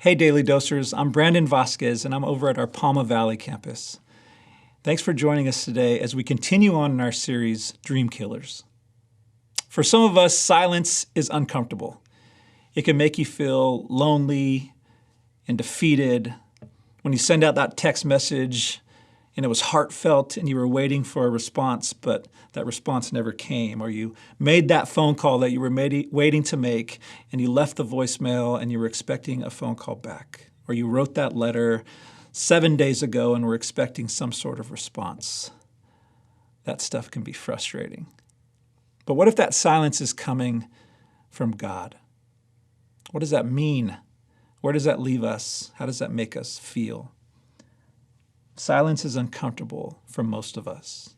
Hey, Daily Dosers. I'm Brandon Vasquez, and I'm over at our Palma Valley campus. Thanks for joining us today as we continue on in our series, Dream Killers. For some of us, silence is uncomfortable. It can make you feel lonely and defeated. When you send out that text message and it was heartfelt and you were waiting for a response, but that response never came, or you made that phone call that you were waiting to make and you left the voicemail and you were expecting a phone call back, or you wrote that letter 7 days ago and were expecting some sort of response. That stuff can be frustrating. But what if that silence is coming from God? What does that mean? Where does that leave us? How does that make us feel? Silence is uncomfortable for most of us.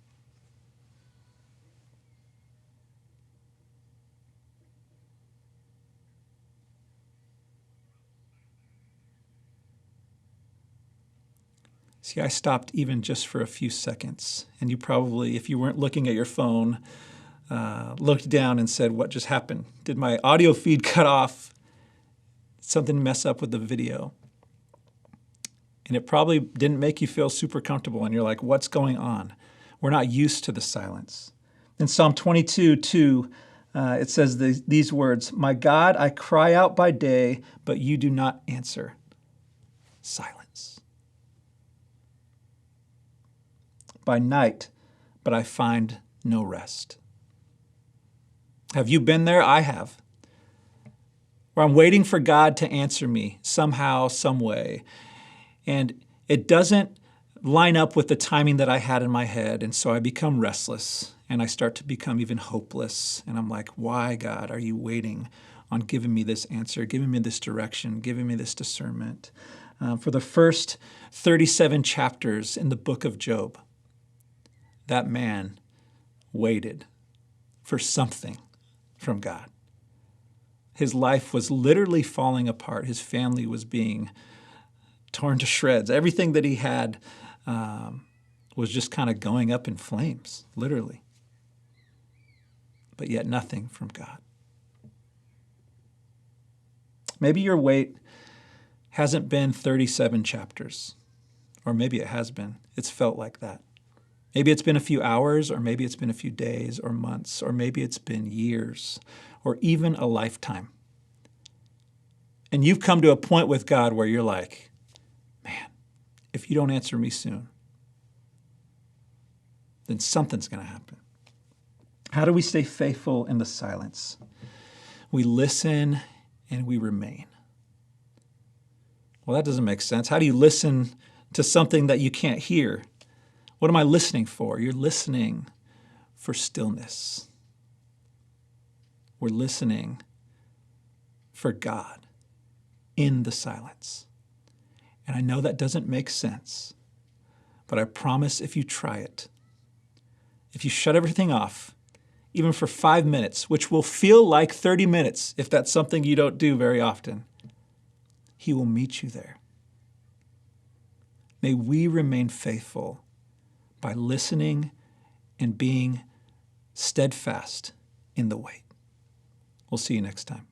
See, I stopped even just for a few seconds, and you probably, if you weren't looking at your phone, looked down and said, what just happened? Did my audio feed cut off? Did something mess up with the video? And it probably didn't make you feel super comfortable, and you're like, what's going on? We're not used to the silence. In Psalm 22:2, it says these words, "My God, I cry out by day, but you do not answer." Silence. "By night, but I find no rest." Have you been there? I have. Where I'm waiting for God to answer me somehow, some way. And it doesn't line up with the timing that I had in my head. And so I become restless and I start to become even hopeless. And I'm like, why, God, are you waiting on giving me this answer, giving me this direction, giving me this discernment? For the first 37 chapters in the book of Job, that man waited for something from God. His life was literally falling apart. His family was being torn to shreds. Everything that he had was just kind of going up in flames, literally. But yet nothing from God. Maybe your wait hasn't been 37 chapters, or maybe it has been. It's felt like that. Maybe it's been a few hours, or maybe it's been a few days or months, or maybe it's been years, or even a lifetime. And you've come to a point with God where you're like, man, if you don't answer me soon, then something's going to happen. How do we stay faithful in the silence? We listen and we remain. Well, that doesn't make sense. How do you listen to something that you can't hear? What am I listening for? You're listening for stillness. We're listening for God in the silence. And I know that doesn't make sense, but I promise if you try it, if you shut everything off, even for 5 minutes, which will feel like 30 minutes if that's something you don't do very often, He will meet you there. May we remain faithful by listening and being steadfast in the wait. We'll see you next time.